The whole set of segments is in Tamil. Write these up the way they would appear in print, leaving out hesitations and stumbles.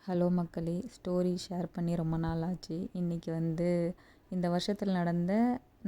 ஹலோ மக்களே! ஸ்டோரி ஷேர் பண்ணி ரொம்ப நாள் ஆச்சு. இன்றைக்கி இந்த வருஷத்தில் நடந்த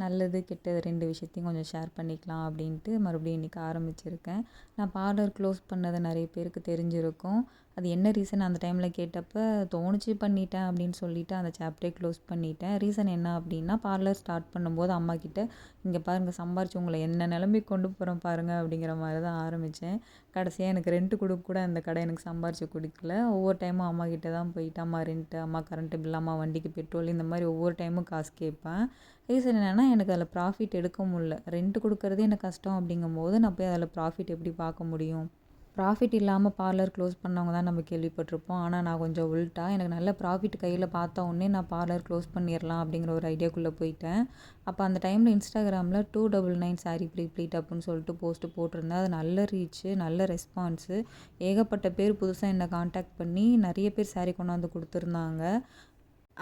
நல்லது, கெட்டது 2 விஷயத்தையும் கொஞ்சம் ஷேர் பண்ணிக்கலாம் அப்படின்ட்டு மறுபடியும் இன்றைக்கி ஆரம்பிச்சிருக்கேன். நான் பார்லர் க்ளோஸ் பண்ணது நிறைய பேருக்கு தெரிஞ்சிருக்கும். அது என்ன ரீசன் அந்த டைமில் கேட்டப்ப தோணுச்சு பண்ணிட்டேன் அப்படின்னு சொல்லிட்டு அந்த சாப்டரே க்ளோஸ் பண்ணிட்டேன். ரீசன் என்ன அப்படின்னா, பார்லர் ஸ்டார்ட் பண்ணும்போது அம்மாக்கிட்ட இங்கே பாருங்கள் சம்பாரிச்சு உங்களை என்ன நிலைமைக்கு கொண்டு போகிறேன் பாருங்கள் அப்படிங்கிற மாதிரி தான் ஆரம்பித்தேன். கடைசியாக எனக்கு ரெண்ட்டு கொடுக்க கூட அந்த கடை எனக்கு சம்பாரிச்சு கொடுக்கல. ஒவ்வொரு டைமும் அம்மா கிட்ட தான் போயிட்டு அம்மா ரெண்ட்டு, அம்மா கரண்ட்டு பில், அம்மா வண்டிக்கு பெட்ரோல், இந்த மாதிரி ஒவ்வொரு டைமும் காசு கேட்பேன். ரீசன் என்னென்னா, எனக்கு அதில் ப்ராஃபிட் எடுக்க முடியல. ரெண்ட்டு கொடுக்குறதே எனக்கு கஷ்டம் அப்படிங்கும்போது நான் போய் அதில் ப்ராஃபிட் எப்படி பார்க்க முடியும்? ப்ராஃபிட் இல்லாமல் பார்லர் க்ளோஸ் பண்ணவங்க தான் நம்ம கேள்விப்பட்டிருப்போம். ஆனால் நான் கொஞ்சம் உல்ட்டா, எனக்கு நல்ல ப்ராஃபிட் கையில் பார்த்த உடனே நான் பார்லர் க்ளோஸ் பண்ணிடலாம் அப்படிங்கிற ஒரு ஐடியாக்குள்ளே போயிட்டேன். அப்போ அந்த டைமில் இன்ஸ்டாகிராமில் 299 சாரீ ப்ளீட் அப்படின்னு சொல்லிட்டு போஸ்ட்டு போட்டிருந்தேன். அது நல்ல ரீச்சு, நல்ல ரெஸ்பான்ஸு. ஏகப்பட்ட பேர் புதுசாக என்னை காண்டாக்ட் பண்ணி நிறைய பேர் சாரீ கொண்டாந்து கொடுத்துருந்தாங்க.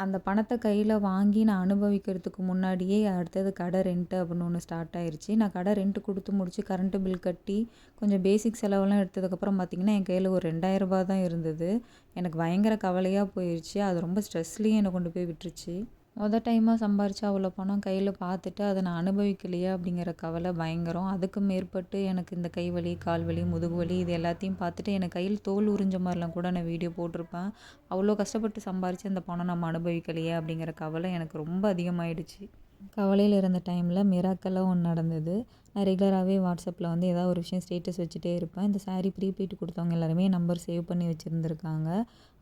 அந்த பணத்தை கையில் வாங்கி நான் அனுபவிக்கிறதுக்கு முன்னாடியே அடுத்தது கடை ரெண்ட்டு அப்படின்னு ஒன்று ஸ்டார்ட் ஆயிடுச்சு. நான் கடை ரெண்ட்டு கொடுத்து முடிச்சு கரண்ட்டு பில் கட்டி கொஞ்சம் பேசிக் செலவெல்லாம் எடுத்ததுக்கப்புறம் பார்த்திங்கன்னா, என் கையில் ஒரு 2000 தான் இருந்தது. எனக்கு பயங்கர கவலையாக போயிடுச்சு. அது ரொம்ப ஸ்ட்ரெஸ்லேயும் என்னை கொண்டு போய் விட்டுருச்சு. டைமாக சம்பாரித்து அவ்வளோ பணம் கையில் பார்த்துட்டு அதை நான் அனுபவிக்கலையே அப்படிங்கிற கவலை பயங்கரம். அதுக்கு மேற்பட்டு எனக்கு இந்த கை வலி, கால் வலி, முதுகு வலி இது எல்லாத்தையும் பார்த்துட்டு எனக்கு கையில் தோல் உறிஞ்ச மாதிரிலாம் கூட நான் வீடியோ போட்டிருப்பேன். அவ்வளோ கஷ்டப்பட்டு சம்பாரித்து அந்த பணம் நம்ம அனுபவிக்கலையே அப்படிங்கிற கவலை எனக்கு ரொம்ப அதிகமாகிடுச்சு. கவலையில் இருந்த டைமில் மிராக்கலாக ஒன்று நடந்தது. நான் ரெகுலராகவே வாட்ஸ்அப்பில் ஏதாவது ஒரு விஷயம் ஸ்டேட்டஸ் வச்சுட்டே இருப்பேன். இந்த சாரீ ப்ரீபெய்ட் கொடுத்தவங்க எல்லாருமே நம்பர் சேவ் பண்ணி வச்சுருந்துருக்காங்க.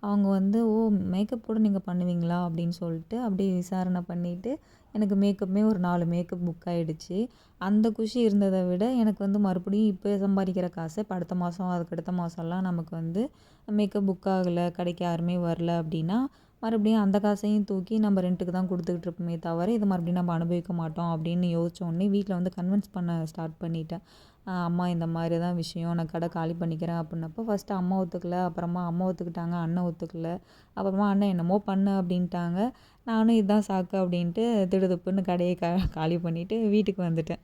அவங்க ஓ மேக்கப் கூட நீங்கள் பண்ணுவீங்களா அப்படின்னு சொல்லிட்டு அப்படியே விசாரணை பண்ணிவிட்டு எனக்கு மேக்கப்புமே ஒரு 4 மேக்கப் புக் ஆகிடுச்சு. அந்த குஷி இருந்ததை விட எனக்கு மறுபடியும் இப்போ சம்பாதிக்கிற காசை இப்போ அடுத்த மாதம் அதுக்கடுத்த மாதம்லாம் நமக்கு மேக்கப் புக் ஆகலை, கடைக்கு யாருமே வரல அப்படின்னா மறுபடியும் அந்த காசையும் தூக்கி நம்ம ரெண்ட்டுக்கு தான் கொடுத்துக்கிட்டு இருப்போமே தவிர இதை மறுபடியும் நம்ம அனுபவிக்க மாட்டோம் அப்படின்னு யோசித்தோடனே வீட்டில் கன்வின்ஸ் பண்ண ஸ்டார்ட் பண்ணிட்டேன். அம்மா இந்த மாதிரி தான் விஷயம், நான் கடை காலி பண்ணிக்கிறேன் அப்படின்னப்போ ஃபஸ்ட்டு அம்மா ஒத்துக்கல, அப்புறமா அம்மா ஒத்துக்கிட்டாங்க, அண்ணன் ஒத்துக்கல, அப்புறமா அண்ணன் என்னமோ பண்ணு அப்படின்ட்டாங்க. நானும் இதுதான் சாக்கு அப்படின்ட்டு திடுதுப்புன்னு கடையை காலி பண்ணிவிட்டு வீட்டுக்கு வந்துட்டேன்.